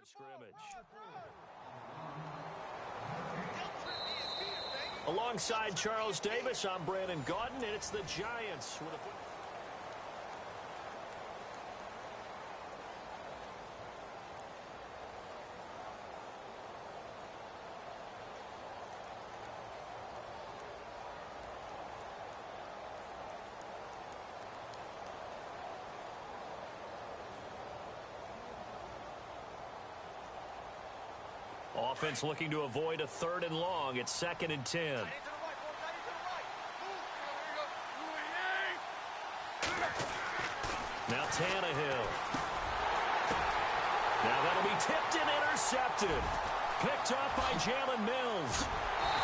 scrimmage. Alongside Charles Davis, I'm Brandon Gaudin, and it's the Giants with a offense looking to avoid a 3rd and long. It's 2nd and 10. Now Tannehill. Now that'll be tipped and intercepted. Picked up by Jalen Mills.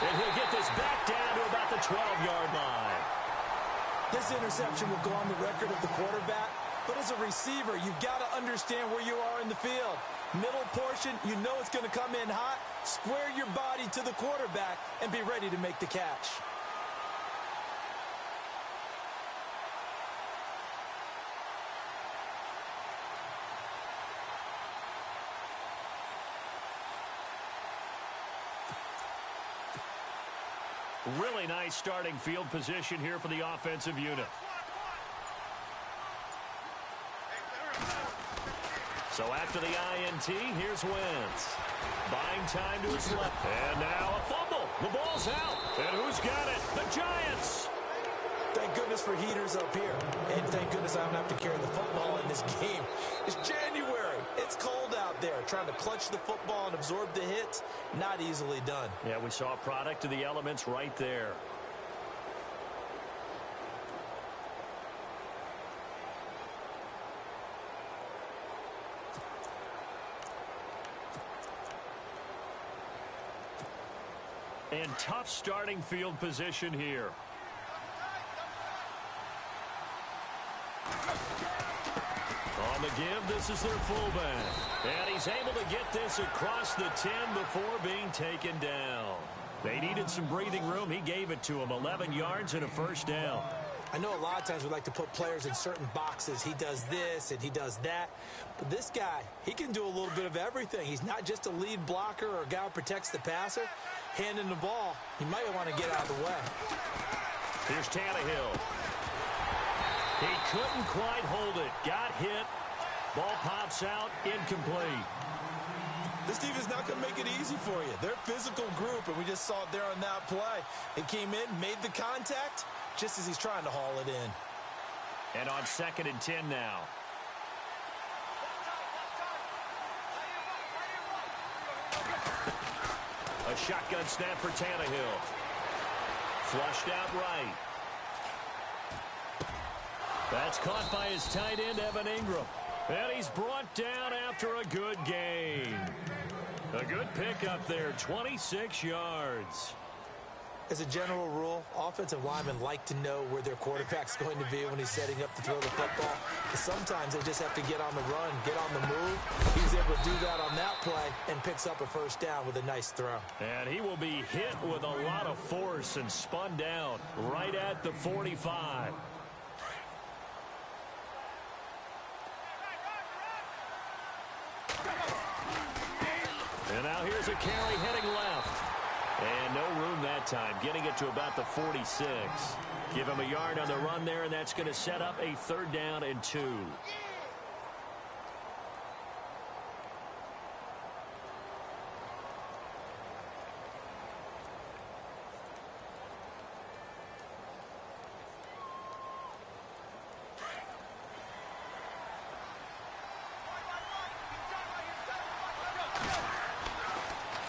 And he'll get this back down to about the 12-yard line. This interception will go on the record of the quarterback, but as a receiver, you've got to understand where you are in the field. Middle portion, you know it's going to come in hot. Square your body to the quarterback and be ready to make the catch. Really nice starting field position here for the offensive unit. So after the INT, here's Wentz. Buying time to his left. And now a fumble. The ball's out. And who's got it? The Giants. Thank goodness for heaters up here. And thank goodness I don't have to carry the football in this game. It's January. It's cold out there. Trying to clutch the football and absorb the hits, not easily done. Yeah, we saw a product of the elements right there. And tough starting field position here. On the give, this is their fullback. And he's able to get this across the 10 before being taken down. They needed some breathing room. He gave it to him. 11 yards and a 1st down. I know a lot of times we like to put players in certain boxes. He does this and he does that. But this guy, he can do a little bit of everything. He's not just a lead blocker or a guy who protects the passer. Handing the ball, he might want to get out of the way. Here's Tannehill. He couldn't quite hold it. Got hit. Ball pops out. Incomplete. This team is not going to make it easy for you. They're a physical group, and we just saw it there on that play. It came in, made the contact, just as he's trying to haul it in. And on 2nd and 10 now. A shotgun snap for Tannehill. Flushed out right. That's caught by his tight end, Evan Ingram. And he's brought down after a good gain. A good pickup there, 26 yards. As a general rule, offensive linemen like to know where their quarterback's going to be when he's setting up to throw the football. But sometimes they just have to get on the run, get on the move. He was able to do that on that play and picks up a 1st down with a nice throw. And he will be hit with a lot of force and spun down right at the 45. And now here's a carry heading left. And no room that time, getting it to about the 46. Give him a yard on the run there, and that's going to set up a 3rd down and 2.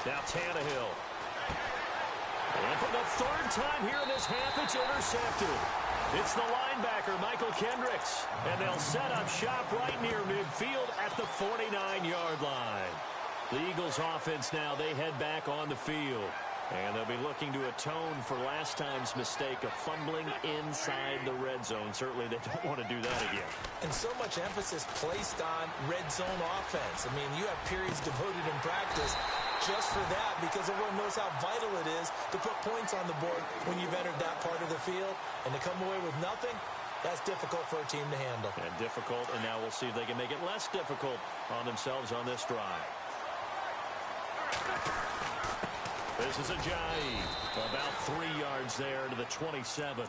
Now Tannehill. And for the 3rd time here in this half, it's intercepted. It's the linebacker, Michael Kendricks. And they'll set up shop right near midfield at the 49-yard line. The Eagles offense now, they head back on the field. And they'll be looking to atone for last time's mistake of fumbling inside the red zone. Certainly they don't want to do that again. And so much emphasis placed on red zone offense. I mean, you have periods devoted in practice just for that because everyone knows how vital it is to put points on the board when you've entered that part of the field. And to come away with nothing, that's difficult for a team to handle. And difficult, and now we'll see if they can make it less difficult on themselves on this drive. This is Ajayi. About 3 yards there to the 27.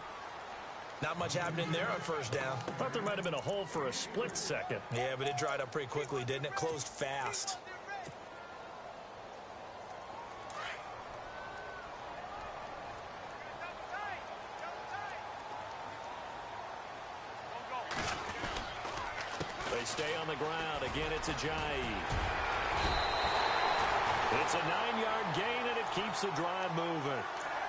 Not much happening there on first down. Thought there might have been a hole for a split second. Yeah, but it dried up pretty quickly, didn't it? Closed fast. They stay on the ground. Again, it's Ajayi. It's a 9-yard gain, and it keeps the drive moving.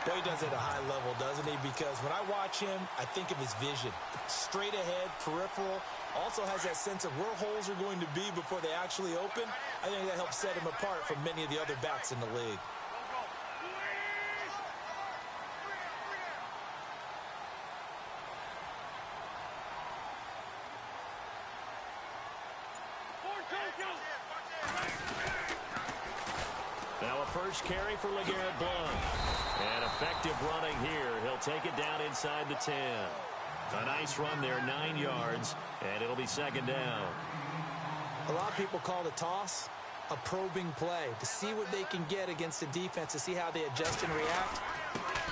Well, he does it at a high level, doesn't he? Because when I watch him, I think of his vision. Straight ahead, peripheral. Also has that sense of where holes are going to be before they actually open. I think that helps set him apart from many of the other backs in the league. Now a first carry for LeGarrette Blount. And effective running here. He'll take it down inside the 10. A nice run there, 9 yards, and it'll be second down. A lot of people call the toss a probing play to see what they can get against the defense, to see how they adjust and react.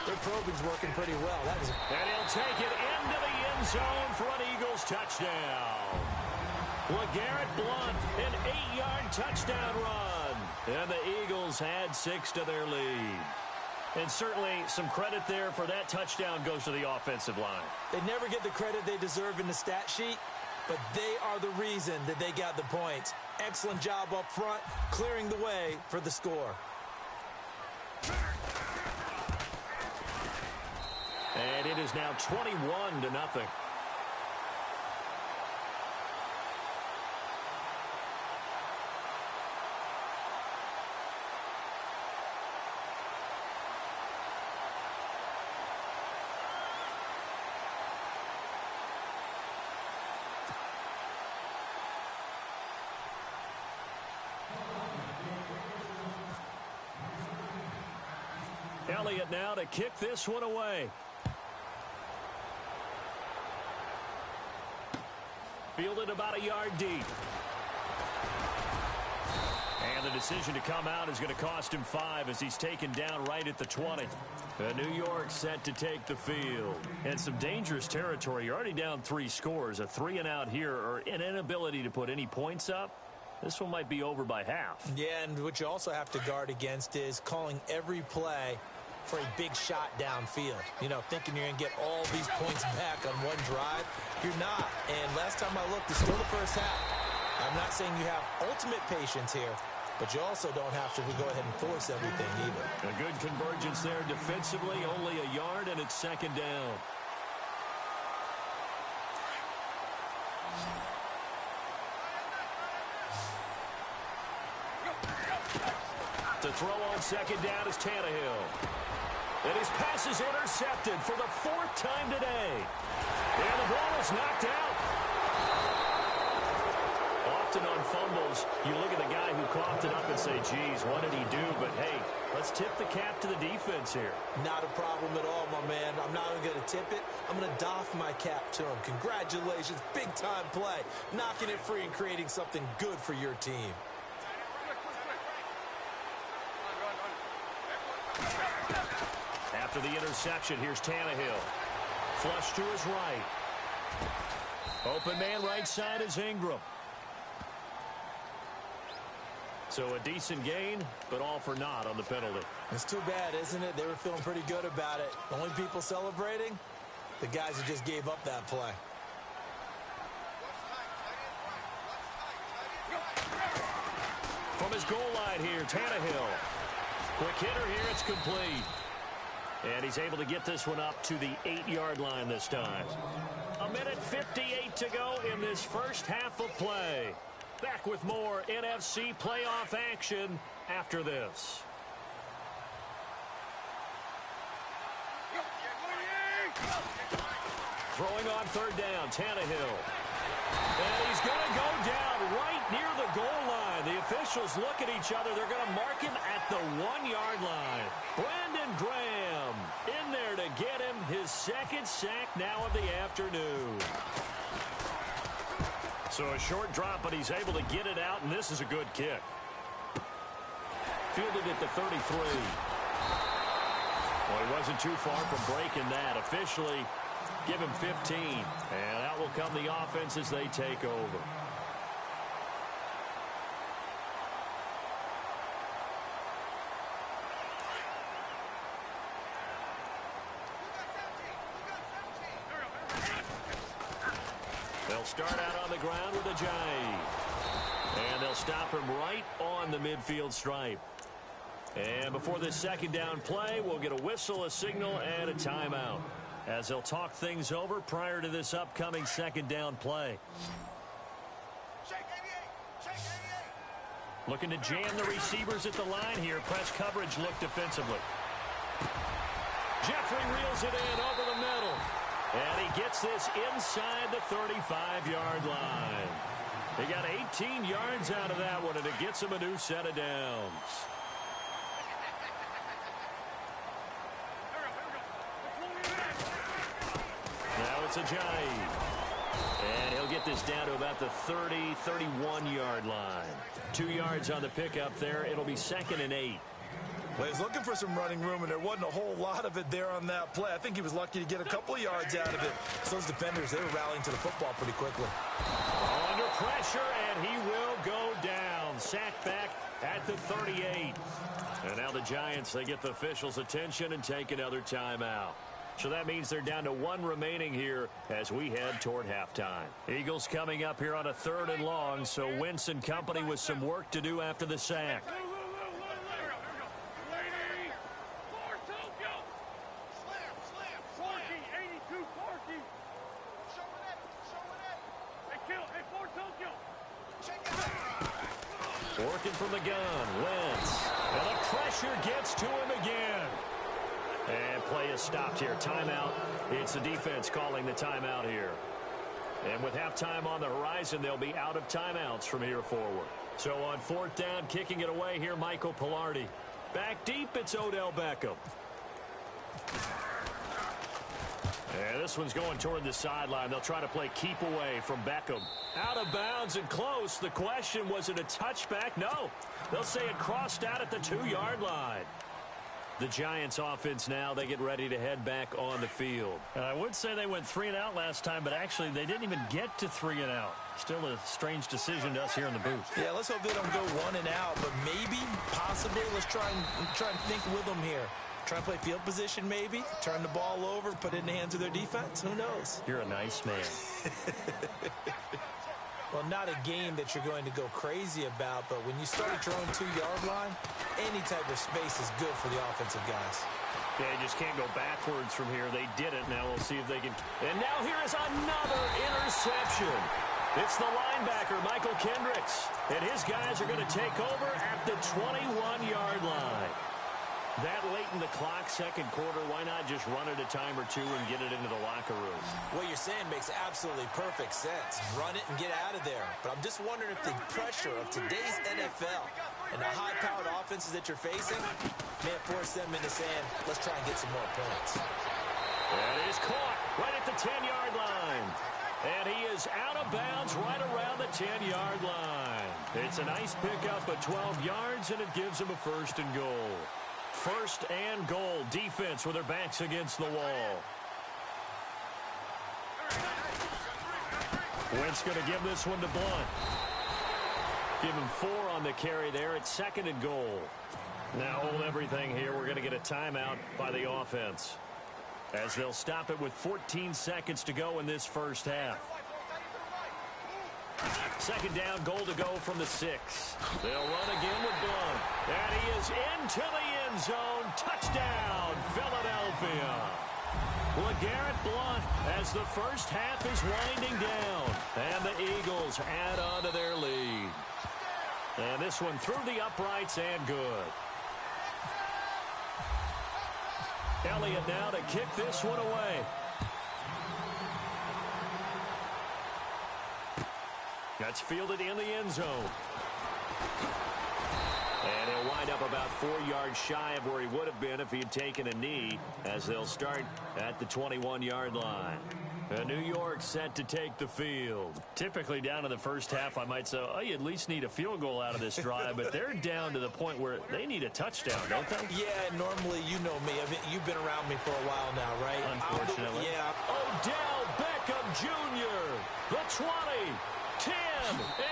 Their probing's working pretty well. And he'll take it into the end zone for an Eagles touchdown. LeGarrette Blount, an 8-yard touchdown run. And the Eagles add 6 to their lead. And certainly some credit there for that touchdown goes to the offensive line. They never get the credit they deserve in the stat sheet, but they are the reason that they got the points. Excellent job up front, clearing the way for the score. And it is now 21-0. Elliott now to kick this one away. Fielded about a yard deep. And the decision to come out is going to cost him 5 as he's taken down right at the 20. New York set to take the field. And some dangerous territory. You're already down 3 scores. A 3-and-out here, or an inability to put any points up. This one might be over by half. Yeah, and what you also have to guard against is calling every play for a big shot downfield. You know, thinking you're going to get all these points back on one drive. You're not. And last time I looked, it's still the first half. I'm not saying you have ultimate patience here, but you also don't have to go ahead and force everything either. A good convergence there defensively, only a yard, and it's second down. To throw on second down is Tannehill. And his pass is intercepted for the 4th time today. And the ball is knocked out. Often on fumbles, you look at the guy who coughed it up and say, geez, what did he do? But, hey, let's tip the cap to the defense here. Not a problem at all, my man. I'm not even going to tip it. I'm going to doff my cap to him. Congratulations. Big-time play. Knocking it free and creating something good for your team. After the interception, here's Tannehill. Flush to his right. Open man right side is Ingram. So a decent gain, but all for naught on the penalty. It's too bad, isn't it? They were feeling pretty good about it. The only people celebrating, the guys who just gave up that play. From his goal line here, Tannehill. Quick hitter here, it's complete. And he's able to get this one up to the 8-yard line this time. 1:58 to go in this first half of play. Back with more NFC playoff action after this. Throwing on third down, Tannehill. And he's going to go down right near the goal line. The officials look at each other. They're going to mark him at the 1-yard line. Brandon Graham in there to get him his 2nd sack now of the afternoon. So a short drop, but he's able to get it out, and this is a good kick. Fielded at the 33. Well, he wasn't too far from breaking that. Officially, give him 15. And out will come the offense as they take over. They'll start out on the ground with a jive. And they'll stop him right on the midfield stripe. And before this second down play, we'll get a whistle, a signal, and a timeout as they'll talk things over prior to this upcoming second down play. Looking to jam the receivers at the line here. Press coverage look defensively. Jeffrey reels it in over the middle. And he gets this inside the 35-yard line. He got 18 yards out of that one, and it gets him a new set of downs. Now it's a jive. And he'll get this down to about the 30, 31-yard line. 2 yards on the pickup there. It'll be 2nd and 8. Well, he's looking for some running room, and there wasn't a whole lot of it there on that play. I think he was lucky to get a couple of yards out of it. So those defenders, they were rallying to the football pretty quickly. Under pressure, and he will go down. Sacked back at the 38. And now the Giants, they get the officials' attention and take another timeout. So that means they're down to 1 remaining here as we head toward halftime. Eagles coming up here on a 3rd and long, so Wentz and company with some work to do after the sack. Working from the gun, Wentz. And the pressure gets to him again. And play is stopped here. Timeout. It's the defense calling the timeout here. And with halftime on the horizon, they'll be out of timeouts from here forward. So on 4th down, kicking it away here, Michael Pilardi. Back deep, it's Odell Beckham. And this one's going toward the sideline. They'll try to play keep away from Beckham. Out of bounds and close. The question, was it a touchback? No. They'll say it crossed out at the 2-yard line. The Giants offense now, they get ready to head back on the field. I would say they went 3 and out last time, but actually they didn't even get to 3 and out. Still a strange decision to us here in the booth. Yeah, let's hope they don't go 1 and out, but maybe, possibly, let's try and think with them here. Try and play field position maybe, turn the ball over, put it in the hands of their defense. Who knows? You're a nice man. Well, not a game that you're going to go crazy about, but when you start at your own 2-yard line, any type of space is good for the offensive guys. Yeah, you just can't go backwards from here. They did it. Now we'll see if they can. And now here is another interception. It's the linebacker, Michael Kendricks. And his guys are going to take over at the 21-yard line. That late in the clock, second quarter, why not just run it a time or two and get it into the locker room? What you're saying makes absolutely perfect sense. Run it and get out of there. But I'm just wondering if the pressure of today's NFL and the high-powered offenses that you're facing may force them into saying, let's try and get some more points. That is caught right at the 10-yard line. And he is out of bounds right around the 10-yard line. It's a nice pickup of 12 yards, and it gives him a 1st and goal. 1st and goal. Defense with their backs against the wall. Wentz going to give this one to Blunt. Give him 4 on the carry there. It's 2nd and goal. Now hold everything here. We're going to get a timeout by the offense, as they'll stop it with 14 seconds to go in this first half. 2nd down, goal to go from the 6. They'll run again with Blunt. And he is into the end zone. Touchdown, Philadelphia. LeGarrette Blunt as the first half is winding down. And the Eagles add on to their lead. And this one through the uprights and good. Elliott now to kick this one away. That's fielded in the end zone. And he'll wind up about 4 yards shy of where he would have been if he had taken a knee, as they'll start at the 21-yard line. New York set to take the field. Typically down to the first half, I might say, oh, you at least need a field goal out of this drive, but they're down to the point where they need a touchdown, don't they? Yeah, normally, you know me. I mean, you've been around me for a while now, right? Unfortunately. Yeah. Odell Beckham Jr., the 20, 10,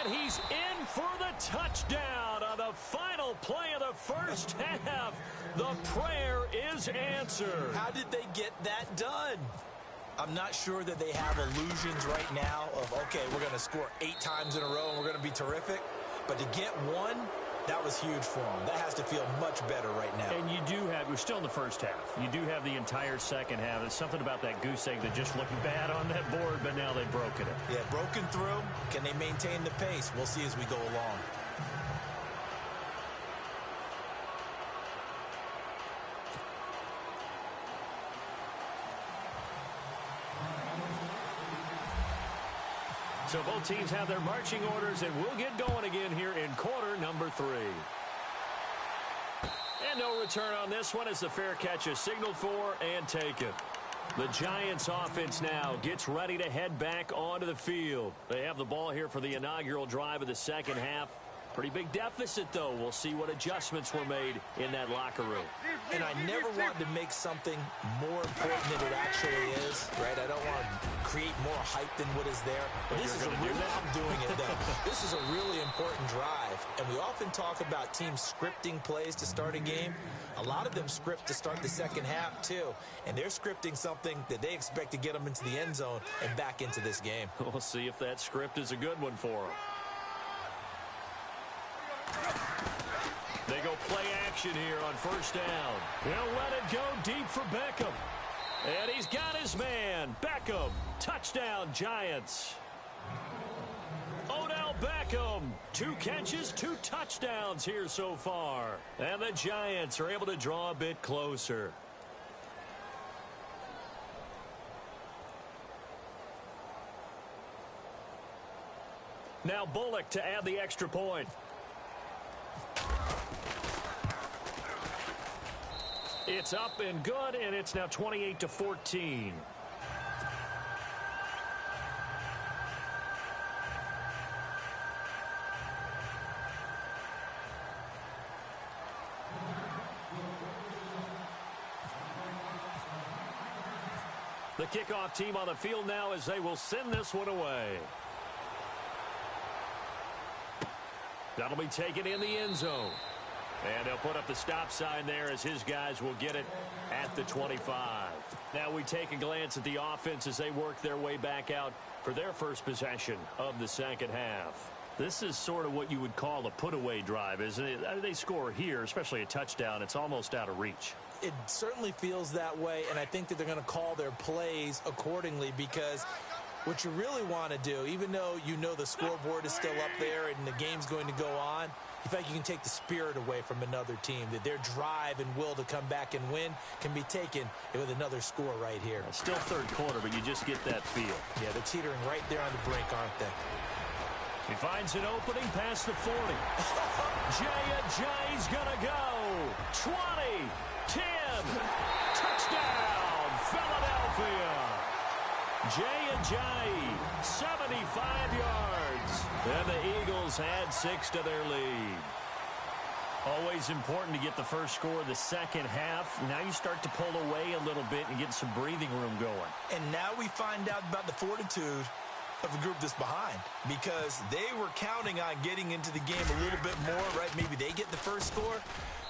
and he's in for the touchdown on the final play of the first half. The prayer is answered. How did they get that done? I'm not sure that they have illusions right now of, okay, we're going to score 8 times in a row and we're going to be terrific. But to get one, that was huge for them. That has to feel much better right now. And you do have, we're still in the first half. You do have the entire second half. There's something about that goose egg that just looked bad on that board, but now they've broken it. Yeah, broken through. Can they maintain the pace? We'll see as we go along. So both teams have their marching orders, and we'll get going again here in quarter number 3. And no return on this one as the fair catch is signaled for and taken. The Giants offense now gets ready to head back onto the field. They have the ball here for the inaugural drive of the second half. Pretty big deficit, though. We'll see what adjustments were made in that locker room. And I never want to make something more important than it actually is, right? I don't want to create more hype than what is there. But this is I'm doing it, though. This is a really important drive. And we often talk about teams scripting plays to start a game. A lot of them script to start the second half, too. And they're scripting something that they expect to get them into the end zone and back into this game. We'll see if that script is a good one for them. They go play action here on first down. They'll let it go deep for Beckham. And he's got his man. Beckham, touchdown Giants. Odell Beckham, 2 catches, 2 touchdowns here so far. And the Giants are able to draw a bit closer. Now Bullock to add the extra point. It's up and good, and it's now 28-14. The kickoff team on the field now as they will send this one away. That'll be taken in the end zone. And they'll put up the stop sign there as his guys will get it at the 25. Now we take a glance at the offense as they work their way back out for their first possession of the second half. This is sort of what you would call a put-away drive, isn't it? They score here, especially a touchdown. It's almost out of reach. It certainly feels that way, and I think that they're going to call their plays accordingly because what you really want to do, even though you know the scoreboard is still up there and the game's going to go on, in fact, you can take the spirit away from another team, that their drive and will to come back and win can be taken with another score right here. Still third quarter, but you just get that feel. Yeah, they're teetering right there on the brink, aren't they? He finds an opening past the 40. Jay's going to go. 20, 10, touchdown, Philadelphia. Jay, 75 yards. And the Eagles add 6 to their lead. Always important to get the first score of the second half. Now you start to pull away a little bit and get some breathing room going. And now we find out about the fortitude of the group that's behind, because they were counting on getting into the game a little bit more, right? Maybe they get the first score.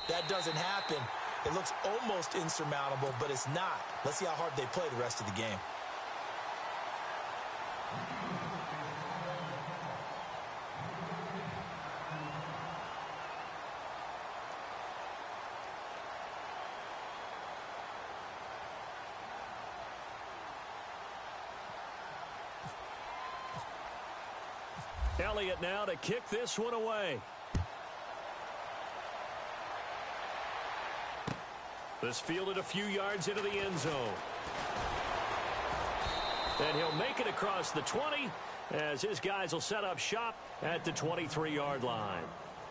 That doesn't happen. It looks almost insurmountable, but it's not. Let's see how hard they play the rest of the game. Elliott now to kick this one away. This fielded a few yards into the end zone. And he'll make it across the 20 as his guys will set up shop at the 23-yard line.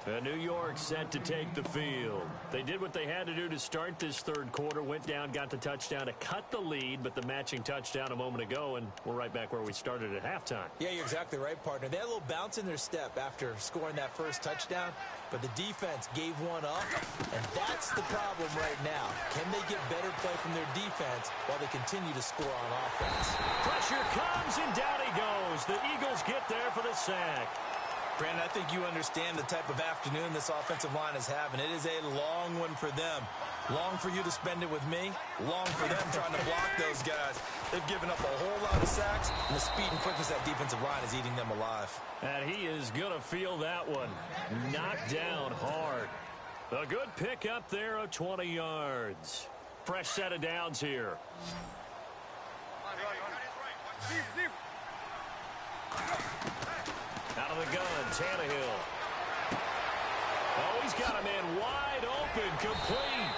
New York set to take the field. They did what they had to do to start this third quarter, went down, got the touchdown to cut the lead, but the matching touchdown a moment ago, and we're right back where we started at halftime. Yeah, you're exactly right, partner. They had a little bounce in their step after scoring that first touchdown, but the defense gave one up, and that's the problem right now. Can they get better play from their defense while they continue to score on offense? Pressure comes, and down he goes. The Eagles get there for the sack. Brandon, I think you understand the type of afternoon this offensive line is having. It is a long one for them. Long for you to spend it with me. Long for them trying to block those guys. They've given up a whole lot of sacks, and the speed and quickness of that defensive line is eating them alive. And he is going to feel that one. Knocked down hard. A good pickup there of 20 yards. Fresh set of downs here. Out of the gun, Tannehill. Oh, he's got a man wide open, complete.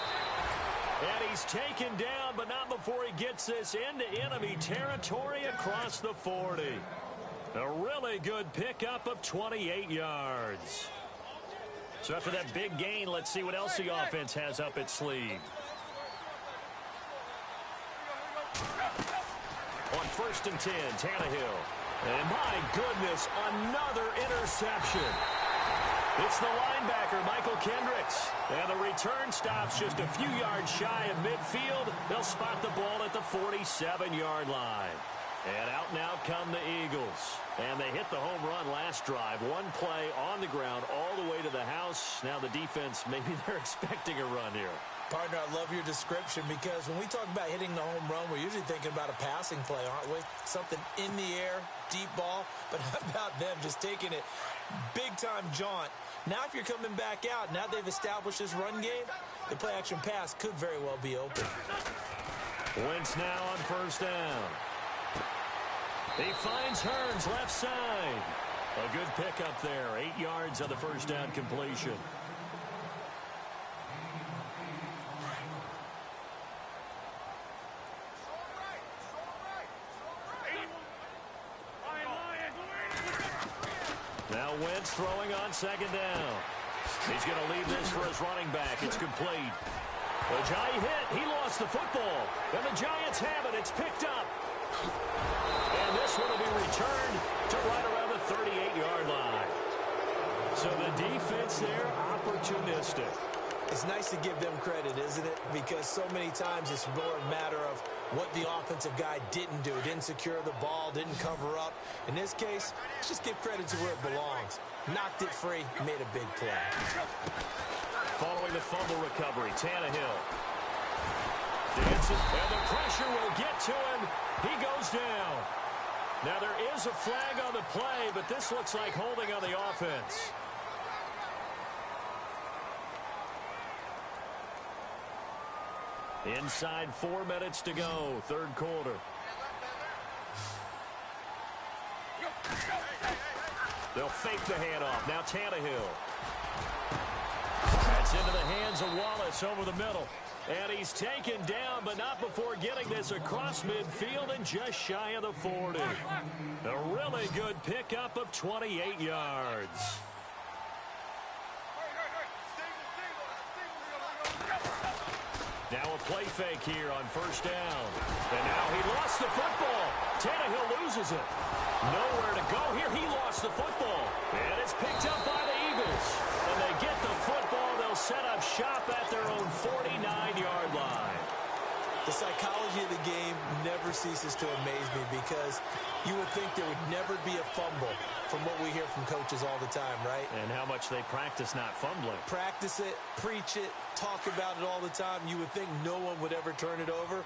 And he's taken down, but not before he gets this into enemy territory across the 40. A really good pickup of 28 yards. So after that big gain, let's see what else the offense has up its sleeve. On 1st and 10, Tannehill. And my goodness, another interception. It's the linebacker, Michael Kendricks. And the return stops just a few yards shy of midfield. They'll spot the ball at the 47-yard line. And out now come the Eagles. And they hit the home run last drive. One play on the ground all the way to the house. Now the defense, maybe they're expecting a run here. Partner, I love your description because when we talk about hitting the home run, we're usually thinking about a passing play, aren't we? Something in the air, deep ball. But how about them just taking it big-time jaunt? Now if you're coming back out, now they've established this run game, the play-action pass could very well be open. Wentz now on 1st down. He finds Hearns left side. A good pickup there. 8 yards on the 1st down completion. Now Wentz throwing on 2nd down. He's going to leave this for his running back. It's complete. The Giant hit. He lost the football. And the Giants have it. It's picked up. And this one will be returned to right around the 38-yard line. So the defense there, opportunistic. It's nice to give them credit, isn't it? Because so many times it's more a matter of what the offensive guy didn't do. Didn't secure the ball, didn't cover up. In this case, let's just give credit to where it belongs. Knocked it free, made a big play. Following the fumble recovery, Tannehill. Dances, and the pressure will get to him. He goes down. Now there is a flag on the play, but this looks like holding on the offense. Inside 4 minutes to go, third quarter. They'll fake the handoff. Now Tannehill. That's into the hands of Wallace over the middle. And he's taken down, but not before getting this across midfield and just shy of the 40. A really good pickup of 28 yards. Now a play fake here on 1st down. And now he lost the football. Tannehill loses it. Nowhere to go here. He lost the football. And it's picked up by the Eagles. And they get the football. They'll set up shop at their own 49-yard line. The psychology of the game never ceases to amaze me because you would think there would never be a fumble from what we hear from coaches all the time, right? And how much they practice not fumbling. Practice it, preach it, talk about it all the time. You would think no one would ever turn it over.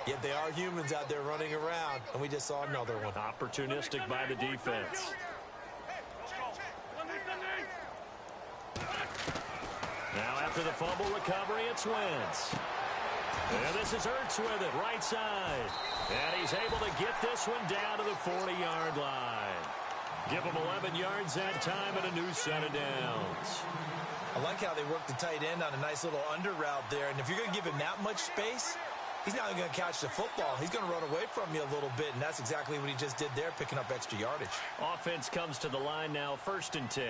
Yet they are humans out there running around, and we just saw another one. Opportunistic by the defense. Now after the fumble recovery, it's Wentz. And this is Ertz with it, right side. And he's able to get this one down to the 40-yard line. Give him 11 yards that time and a new set of downs. I like how they work the tight end on a nice little under route there. And if you're going to give him that much space, he's not going to catch the football. He's going to run away from you a little bit, and that's exactly what he just did there, picking up extra yardage. Offense comes to the line now, 1st and 10.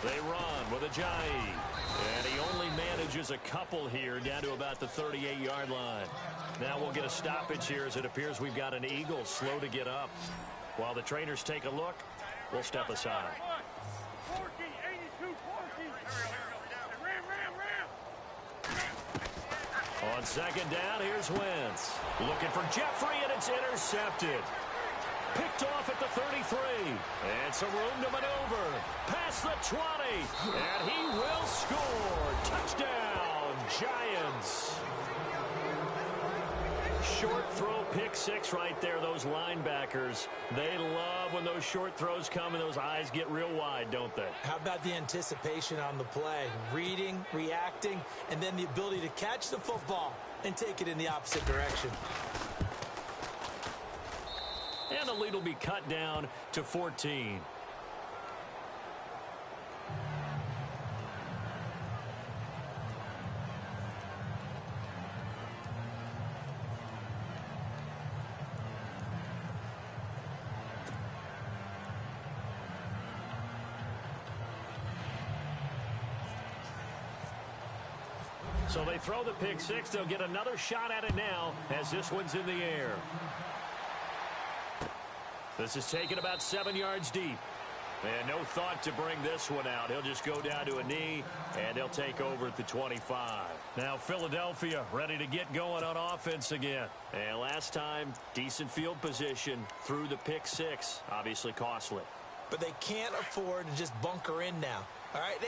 They run with Ajayi. And he only manages a couple here down to about the 38-yard line. Now we'll get a stoppage here as it appears we've got an Eagle slow to get up. While the trainers take a look, we'll step aside. On second down, here's Wentz. Looking for Jeffrey, and it's intercepted. Picked off at the 33. And some room to maneuver. Past the 20. And he will score. Touchdown, Giants. Short throw, pick six right there. Those linebackers, they love when those short throws come and those eyes get real wide, don't they? How about the anticipation on the play? Reading, reacting, and then the ability to catch the football and take it in the opposite direction. And the lead will be cut down to 14. So they throw the pick six. They'll get another shot at it now as this one's in the air. This is taken about 7 yards deep. And no thought to bring this one out. He'll just go down to a knee, and he'll take over at the 25. Now Philadelphia ready to get going on offense again. And last time, decent field position through the pick six. Obviously costly. But they can't afford to just bunker in now. All right,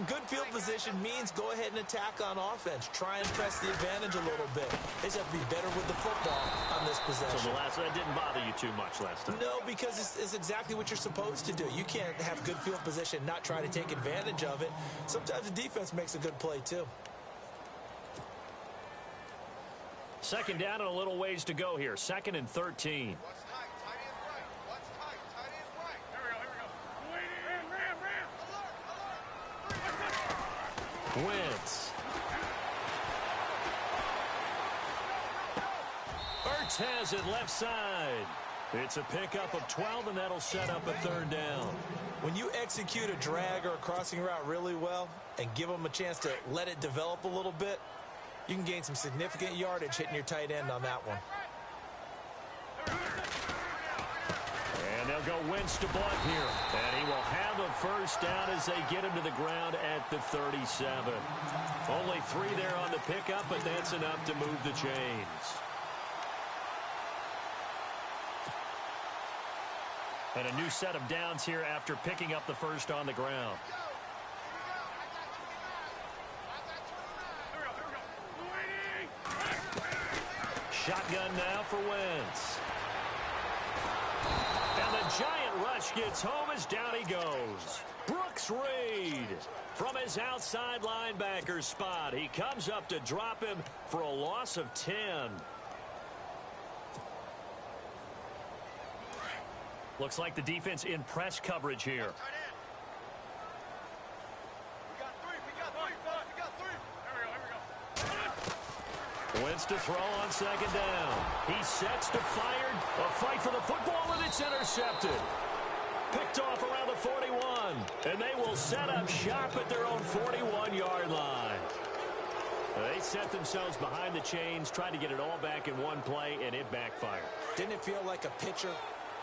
good field position means go ahead and attack on offense. Try and press the advantage a little bit. They just have to be better with the football on this possession. So that didn't bother you too much last time? No, because it's exactly what you're supposed to do. You can't have good field position, not try to take advantage of it. Sometimes the defense makes a good play, too. Second down and a little ways to go here. 2nd and 13. Wentz. Ertz has it left side. It's a pickup of 12, and that'll set up a 3rd down. When you execute a drag or a crossing route really well and give them a chance to let it develop a little bit, you can gain some significant yardage hitting your tight end on that one. And they'll go Wentz to Blunt here. And he will have a 1st down as they get him to the ground at the 37. Only 3 there on the pickup, but that's enough to move the chains. And a new set of downs here after picking up the 1st on the ground. Shotgun now for Wentz. And the giant rush gets home as down he goes. Brooks Reed from his outside linebacker spot. He comes up to drop him for a loss of 10. Looks like the defense in press coverage here. Wentz to throw on 2nd down. He sets to fire. A fight for the football, and it's intercepted. Picked off around the 41. And they will set up shop at their own 41-yard line. They set themselves behind the chains, tried to get it all back in one play, and it backfired. Didn't it feel like a pitcher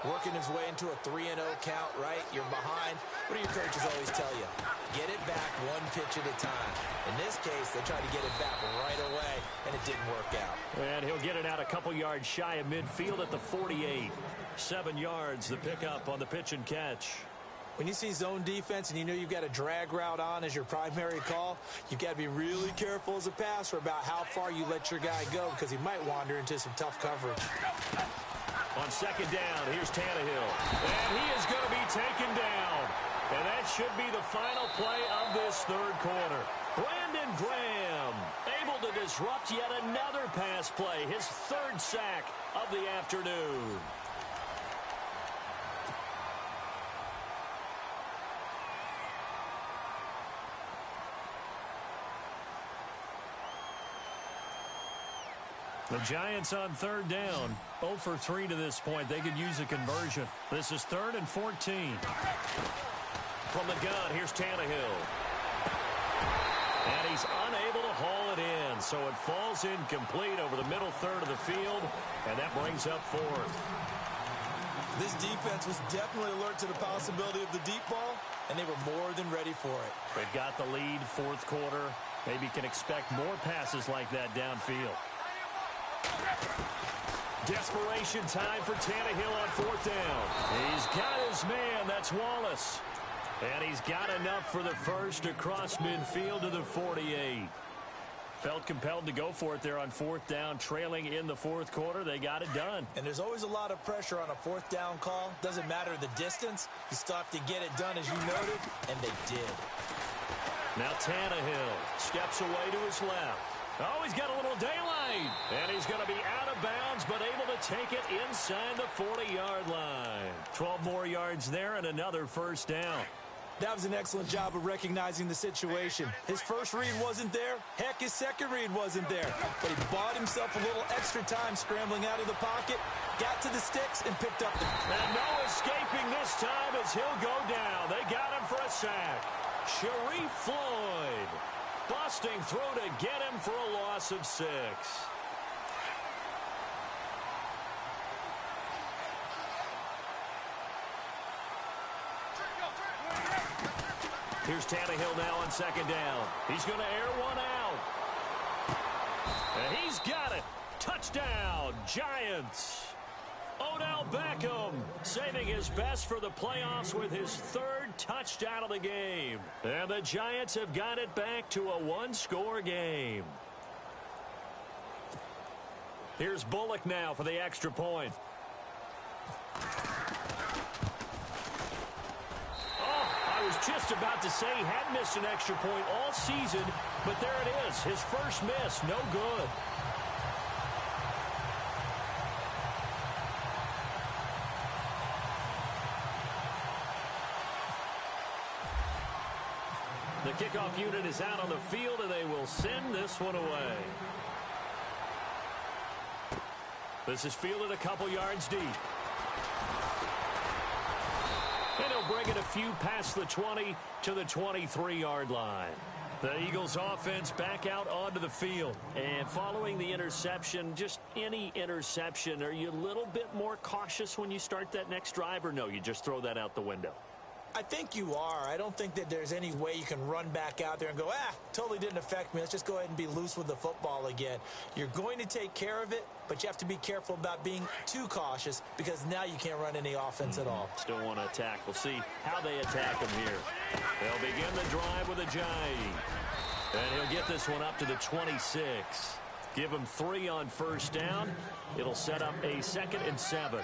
working his way into a 3-0 count, right? You're behind. What do your coaches always tell you? Get it back one pitch at a time. In this case, they tried to get it back right away, and it didn't work out. And he'll get it out a couple yards shy of midfield at the 48. 7 yards, the pickup on the pitch and catch. When you see zone defense and you know you've got a drag route on as your primary call, you've got to be really careful as a passer about how far you let your guy go because he might wander into some tough coverage. On 2nd down, here's Tannehill. And he is going to be taken down. And that should be the final play of this 3rd quarter. Brandon Graham able to disrupt yet another pass play. His 3rd sack of the afternoon. The Giants on 3rd down. 0 for 3 to this point. They could use a conversion. This is 3rd and 14. From the gun, here's Tannehill. And he's unable to haul it in, so it falls incomplete over the middle third of the field, and that brings up fourth. This defense was definitely alert to the possibility of the deep ball, and they were more than ready for it. They've got the lead, fourth quarter. Maybe can expect more passes like that downfield. Desperation time for Tannehill on fourth down. He's got his man. That's Wallace. And he's got enough for the first across midfield to the 48. Felt compelled to go for it there on fourth down, trailing in the fourth quarter. They got it done. And there's always a lot of pressure on a fourth down call. Doesn't matter the distance. You still have to get it done, as you noted, and they did. Now Tannehill steps away to his left. Oh, he's got a little daylight. And he's going to be out of bounds, but able to take it inside the 40-yard line. 12 more yards there and another first down. That was an excellent job of recognizing the situation. His first read wasn't there. Heck, his second read wasn't there. But he bought himself a little extra time scrambling out of the pocket, got to the sticks, and picked up the... And no escaping this time as he'll go down. They got him for a sack. Sharif Floyd busting through to get him for a loss of 6. Here's Tannehill now on second down. He's going to air one out. And he's got it. Touchdown, Giants. Odell Beckham saving his best for the playoffs with his third touchdown of the game. And the Giants have got it back to a one-score game. Here's Bullock now for the extra point. I was just about to say he had missed an extra point all season, but there it is. His first miss, no good. The kickoff unit is out on the field, and they will send this one away. This is fielded a couple yards deep. And he'll bring it a few past the 20 to the 23-yard line. The Eagles offense back out onto the field. And following the interception, just any interception, are you a little bit more cautious when you start that next drive, or no, you just throw that out the window? I think you are. I don't think that there's any way you can run back out there and go, totally didn't affect me. Let's just go ahead and be loose with the football again. You're going to take care of it, but you have to be careful about being too cautious because now you can't run any offense at all. Still want to attack. We'll see how they attack him here. They'll begin the drive with a Giant. And he'll get this one up to the 26. Give him 3 on first down. It'll set up a 2nd and 7.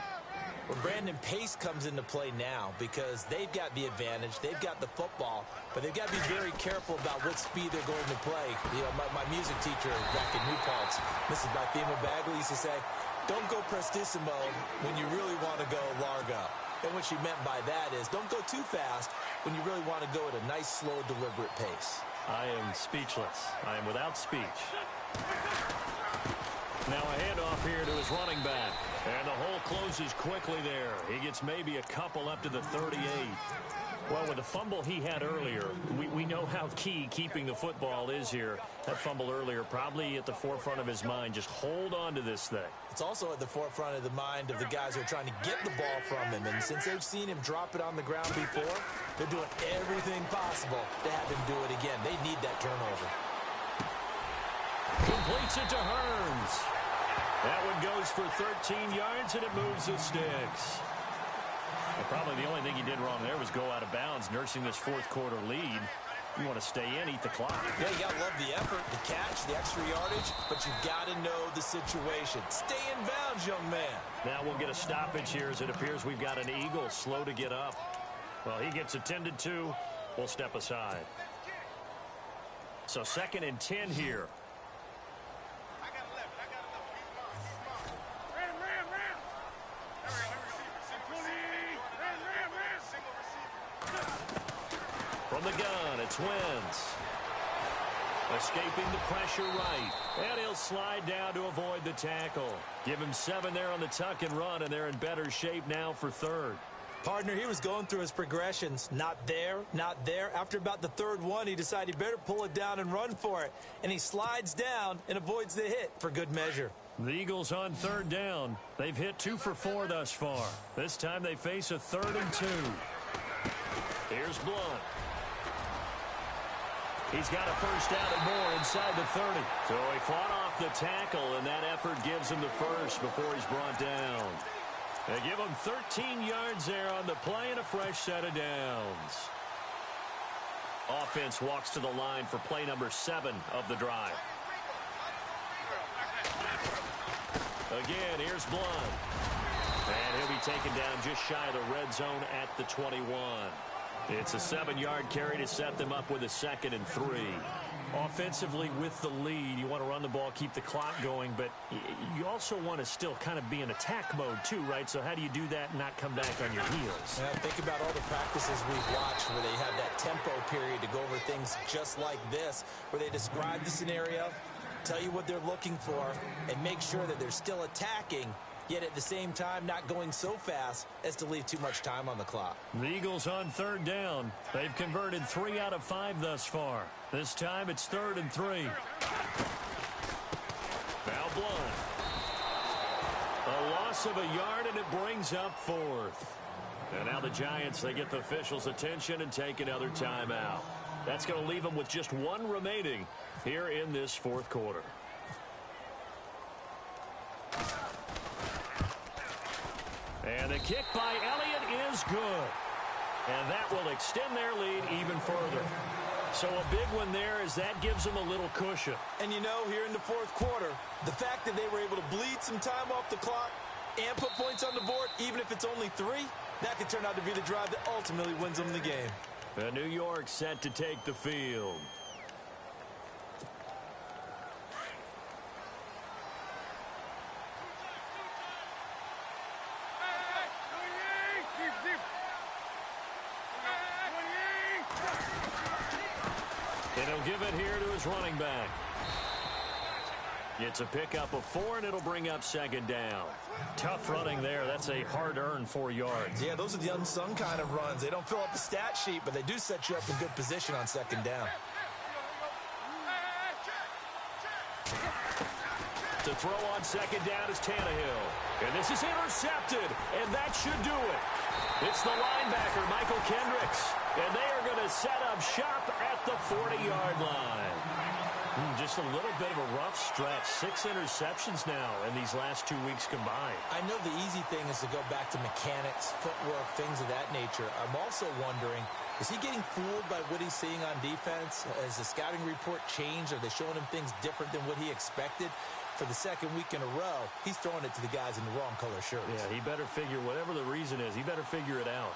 Well, Brandon, pace comes into play now because they've got the advantage. They've got the football, but they've got to be very careful about what speed they're going to play. You know, my music teacher back in New Paltz, Mrs. Bifema Bagley, used to say, don't go prestissimo when you really want to go largo. And what she meant by that is don't go too fast when you really want to go at a nice, slow, deliberate pace. I am speechless. I am without speech. Now a handoff here to his running back. And the hole closes quickly there. He gets maybe a couple up to the 38. Well, with the fumble he had earlier, we know how key keeping the football is here. That fumble earlier probably at the forefront of his mind. Just hold on to this thing. It's also at the forefront of the mind of the guys who are trying to get the ball from him. And since they've seen him drop it on the ground before, they're doing everything possible to have him do it again. They need that turnover. Completes it to Hearns. That one goes for 13 yards, and it moves the sticks. And probably the only thing he did wrong there was go out of bounds, nursing this fourth quarter lead. You want to stay in, eat the clock. Yeah, you got to love the effort, the catch, the extra yardage, but you've got to know the situation. Stay in bounds, young man. Now we'll get a stoppage here as it appears we've got an Eagle slow to get up. Well, he gets attended to. We'll step aside. So 2nd and 10 here. From the gun, it's Wentz. Escaping the pressure right. And he'll slide down to avoid the tackle. Give him 7 there on the tuck and run, and they're in better shape now for 3rd. Partner, he was going through his progressions. Not there, not there. After about the third one, he decided he better pull it down and run for it. And he slides down and avoids the hit for good measure. The Eagles on third down. They've hit 2 for 4 thus far. This time they face a 3rd and 2. Here's Blunt. He's got a first down and more inside the 30. So he fought off the tackle, and that effort gives him the first before he's brought down. They give him 13 yards there on the play and a fresh set of downs. Offense walks to the line for play number 7 of the drive. Again, here's Blunt. And he'll be taken down just shy of the red zone at the 21. It's a 7-yard carry to set them up with a 2nd and 3. Offensively with the lead, you want to run the ball, keep the clock going, but you also want to still kind of be in attack mode too, right? So how do you do that and not come back on your heels? Yeah, think about all the practices we've watched where they have that tempo period to go over things just like this, where they describe the scenario, tell you what they're looking for, and make sure that they're still attacking, yet at the same time not going so fast as to leave too much time on the clock. The Eagles on third down. They've converted 3 out of 5 thus far. This time it's 3rd and 3. Now Blunt. A loss of a yard, and it brings up 4th. And now the Giants, they get the officials' attention and take another timeout. That's going to leave them with just 1 remaining here in this 4th quarter. And the kick by Elliott is good. And that will extend their lead even further. So a big one there as that gives them a little cushion. And you know, here in the 4th quarter, the fact that they were able to bleed some time off the clock and put points on the board, even if it's only 3, that could turn out to be the drive that ultimately wins them the game. And New York set to take the field. And he'll give it here to his running back. It's a pickup of 4, and it'll bring up 2nd down. Tough running there. That's a hard-earned 4 yards. Yeah, those are the unsung kind of runs. They don't fill up the stat sheet, but they do set you up in good position on 2nd down. To throw on 2nd down is Tannehill. And this is intercepted, and that should do it. It's the linebacker, Michael Kendricks. And they are going to set up shop at the 40-yard line. Just a little bit of a rough stretch. 6 interceptions now in these last 2 weeks combined. I know the easy thing is to go back to mechanics, footwork, things of that nature. I'm also wondering, is he getting fooled by what he's seeing on defense? Has the scouting report changed? Are they showing him things different than what he expected? For the 2nd week in a row, he's throwing it to the guys in the wrong color shirts. Yeah, he better figure, whatever the reason is, he better figure it out.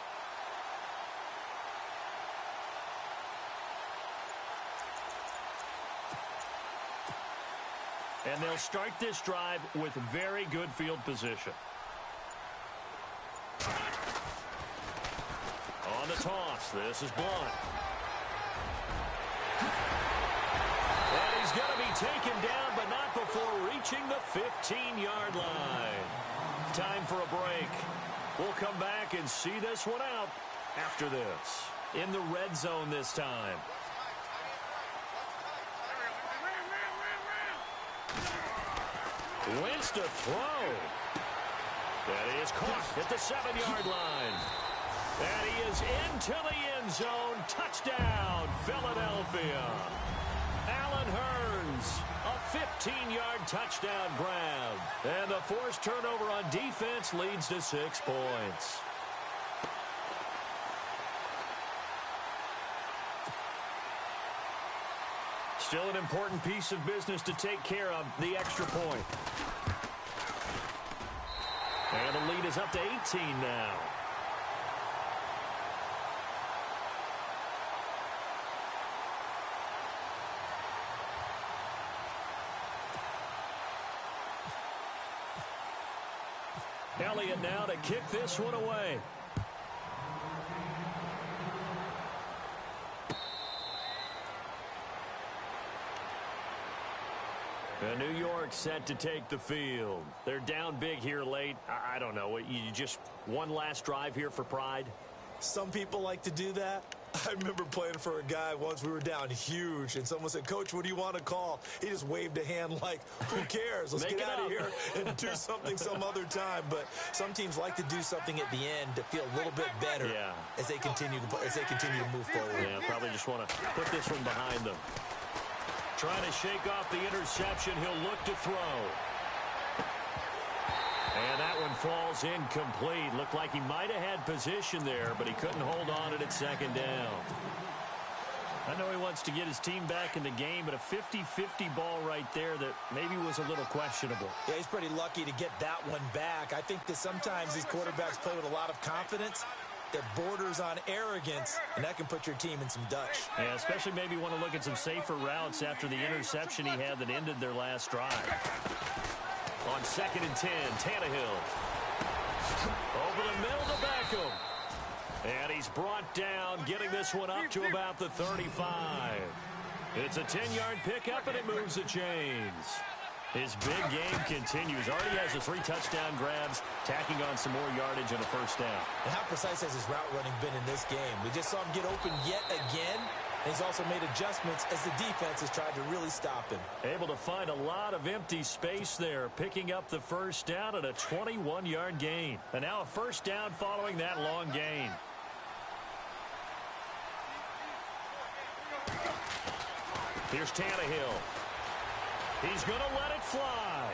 And they'll start this drive with very good field position. On the toss, this is Blunt. And he's going to be taken down, but not before reaching the 15-yard line. Time for a break. We'll come back and see this one out after this. In the red zone this time. Wins to throw. That is caught at the 7-yard line. And he is into the end zone. Touchdown, Philadelphia. Allen Hurns, a 15-yard touchdown grab. And the forced turnover on defense leads to 6 points. Still an important piece of business to take care of, the extra point. And the lead is up to 18 now. Elliott now to kick this one away. New York set to take the field. They're down big here late. I don't know. You just one last drive here for pride? Some people like to do that. I remember playing for a guy once. We were down huge, and someone said, "Coach, what do you want to call?" He just waved a hand like, who cares? Let's get out of here and do something some other time. But some teams like to do something at the end to feel a little bit better as they continue to move forward. Yeah, probably just want to put this one behind them. Trying to shake off the interception. He'll look to throw. And that one falls incomplete. Looked like he might have had position there, but he couldn't hold on it at second down. I know he wants to get his team back in the game, but a 50-50 ball right there that maybe was a little questionable. Yeah, he's pretty lucky to get that one back. I think that sometimes these quarterbacks play with a lot of confidence that borders on arrogance, and that can put your team in some Dutch. Yeah, especially maybe want to look at some safer routes after the interception he had that ended their last drive. On 2nd and 10, Tannehill. Over the middle to Beckham. And he's brought down, getting this one up to about the 35. It's a 10-yard pickup, and it moves the chains. His big game continues. Already has the 3 touchdown grabs, tacking on some more yardage and a first down. And how precise has his route running been in this game? We just saw him get open yet again. And he's also made adjustments as the defense has tried to really stop him. Able to find a lot of empty space there, picking up the first down at a 21-yard gain. And now a first down following that long gain. Here's Tannehill. He's going to let it fly.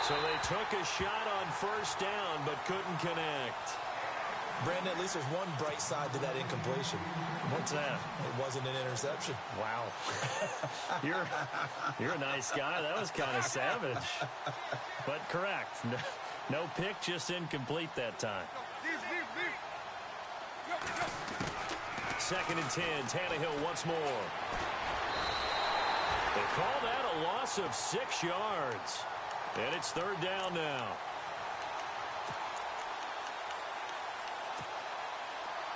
So they took a shot on first down, but couldn't connect. Brandon, at least there's one bright side to that incompletion. What's that? It wasn't an interception. Wow. You're a nice guy. That was kind of savage. But correct. No pick, just incomplete that time. 2nd and 10. Tannehill once more. They call that a loss of 6 yards. And it's 3rd down now.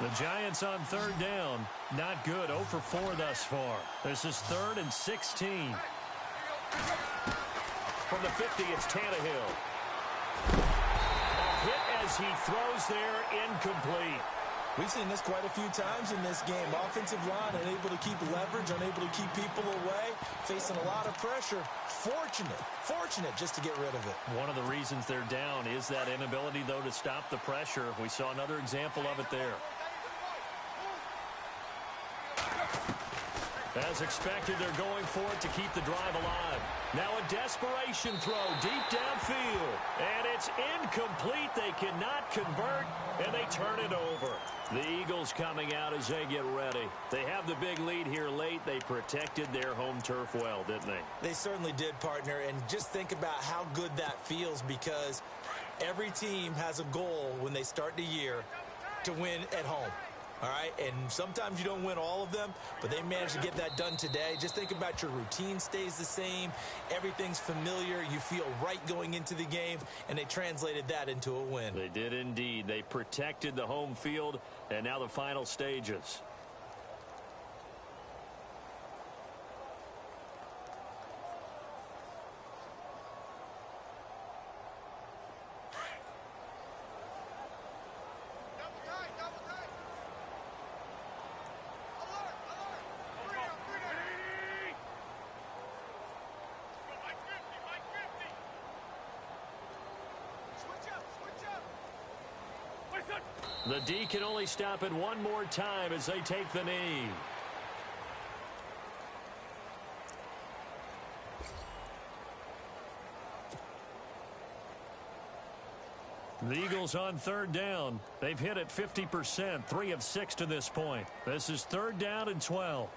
The Giants on 3rd down. Not good. 0 for 4 thus far. This is 3rd and 16. From the 50, it's Tannehill. A hit as he throws there, incomplete. We've seen this quite a few times in this game. Offensive line unable to keep leverage, unable to keep people away, facing a lot of pressure. Fortunate just to get rid of it. One of the reasons they're down is that inability, though, to stop the pressure. We saw another example of it there. As expected, they're going for it to keep the drive alive. Now a desperation throw deep downfield. And it's incomplete. They cannot convert, and they turn it over. The Eagles coming out as they get ready. They have the big lead here late. They protected their home turf well, didn't they? They certainly did, partner. And just think about how good that feels, because every team has a goal when they start the year to win at home. All right, and sometimes you don't win all of them, but they managed to get that done today. Just think about your routine stays the same. Everything's familiar. You feel right going into the game, and they translated that into a win. They did indeed. They protected the home field, and now the final stages. The D can only stop it one more time as they take the knee. The Eagles on 3rd down. They've hit it 50%, 3 of 6 to this point. This is 3rd down and 12.